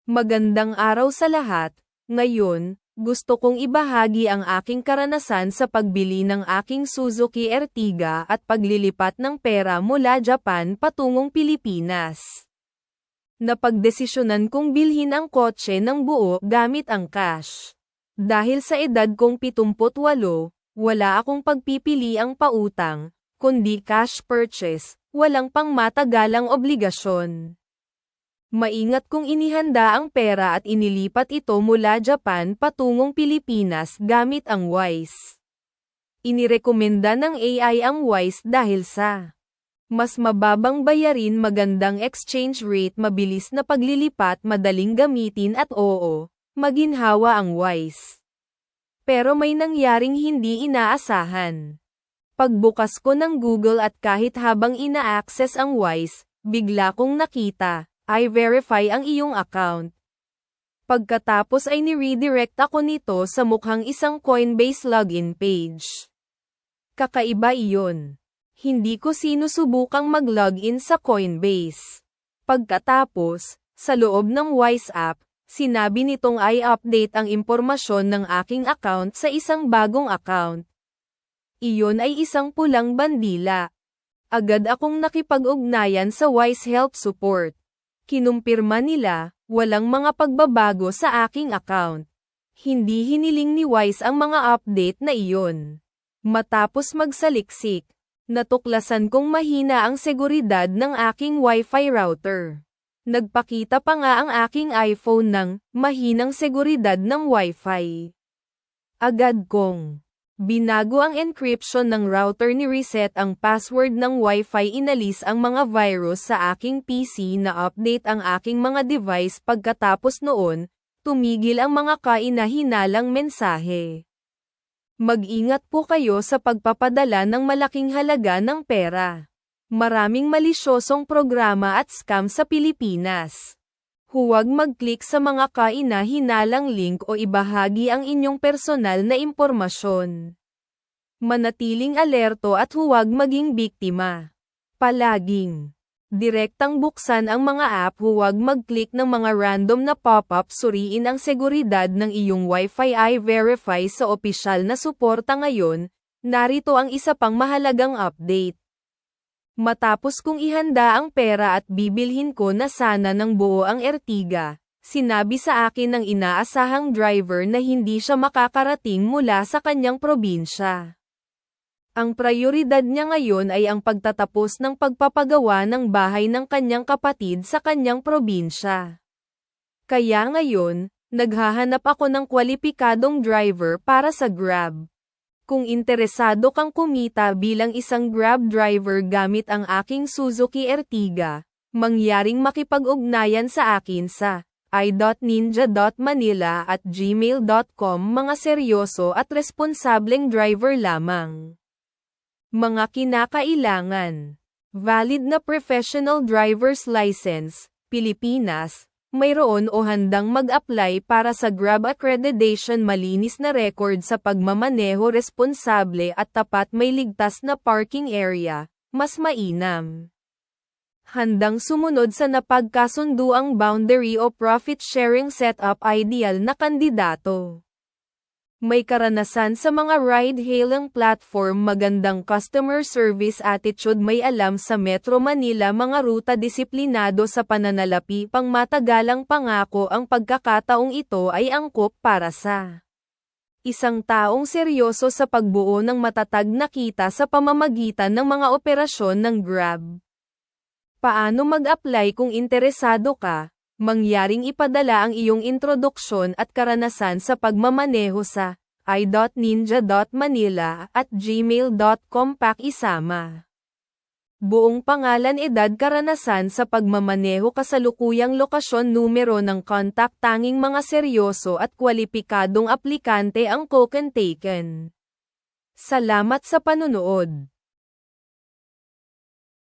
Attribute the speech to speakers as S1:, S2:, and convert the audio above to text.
S1: Magandang araw sa lahat. Ngayon, gusto kong ibahagi ang aking karanasan sa pagbili ng aking Suzuki Ertiga at paglilipat ng pera mula Japan patungong Pilipinas. Napagdesisyonan kong bilhin ang kotse ng buo gamit ang cash. Dahil sa edad kong 78, wala akong pagpipiliang pautang, kundi cash purchase, walang pangmatagalang obligasyon. Maingat kong inihanda ang pera at inilipat ito mula Japan patungong Pilipinas gamit ang Wise. Inirekomenda ng AI ang Wise dahil sa mas mababang bayarin, magandang exchange rate, mabilis na paglilipat, madaling gamitin at maginhawa ang Wise. Pero may nangyaring hindi inaasahan. Pagbukas ko ng Google at kahit habang ina-access ang Wise, bigla kong nakita, I-verify ang iyong account. Pagkatapos ay ni-redirect ako nito sa mukhang isang Coinbase login page. Kakaiba iyon. Hindi ko sinusubukang mag-login sa Coinbase. Pagkatapos, sa loob ng Wise app, sinabi nitong i-update ang impormasyon ng aking account sa isang bagong account. Iyon ay isang pulang bandila. Agad akong nakipag-ugnayan sa Wise Help Support. Kinumpirma nila, walang mga pagbabago sa aking account. Hindi hiniling ni Wise ang mga update na iyon. Matapos magsaliksik, natuklasan kong mahina ang seguridad ng aking Wi-Fi router. Nagpakita pa nga ang aking iPhone ng mahinang seguridad ng Wi-Fi. Agad kong binago ang encryption ng router, ni-reset ang password ng Wi-Fi, inalis ang mga virus sa aking PC, na-update ang aking mga device. Pagkatapos noon, tumigil ang mga kaina-hinalang mensahe. Mag-ingat po kayo sa pagpapadala ng malaking halaga ng pera. Maraming malisyosong programa at scam sa Pilipinas. Huwag mag-click sa mga kaina-hinalang link o ibahagi ang inyong personal na impormasyon. Manatiling alerto at huwag maging biktima. Palaging direktang buksan ang mga app, huwag mag-click ng mga random na pop-up. Suriin ang seguridad ng iyong Wi-Fi. I-verify sa opisyal na suporta. Ngayon, narito ang isa pang mahalagang update. Matapos kong ihanda ang pera at bibilhin ko na sana ng buo ang Ertiga, sinabi sa akin ng inaasahang driver na hindi siya makakarating mula sa kanyang probinsya. Ang prioridad niya ngayon ay ang pagtatapos ng pagpapagawa ng bahay ng kanyang kapatid sa kanyang probinsya. Kaya ngayon, naghahanap ako ng kwalipikadong driver para sa Grab. Kung interesado kang kumita bilang isang Grab driver gamit ang aking Suzuki Ertiga, mangyaring makipag-ugnayan sa akin sa i.ninja.manila@gmail.com. Mga seryoso at responsableng driver lamang. Mga kinakailangan: valid na professional driver's license, Pilipinas, mayroon o handang mag-apply para sa Grab accreditation, malinis na record sa pagmamaneho, responsable at tapat, may ligtas na parking area, mas mainam. Handang sumunod sa napagkasunduang boundary o profit sharing setup, ideal na kandidato. May karanasan sa mga ride-hailing platform, magandang customer service attitude, may alam sa Metro Manila mga ruta, disiplinado sa pananalapi, pangmatagalang pangako. Ang pagkakataong ito ay angkop para sa isang taong seryoso sa pagbuo ng matatag na kita sa pamamagitan ng mga operasyon ng Grab. Paano mag-apply? Kung interesado ka, mangyaring ipadala ang iyong introduksyon at karanasan sa pagmamaneho sa i.ninja.manila@gmail.com. Pakisama buong pangalan, edad, karanasan sa pagmamaneho, kasalukuyang lokasyon, numero ng contact. Tanging mga seryoso at kwalipikadong aplikante ang taken. Salamat sa panunood.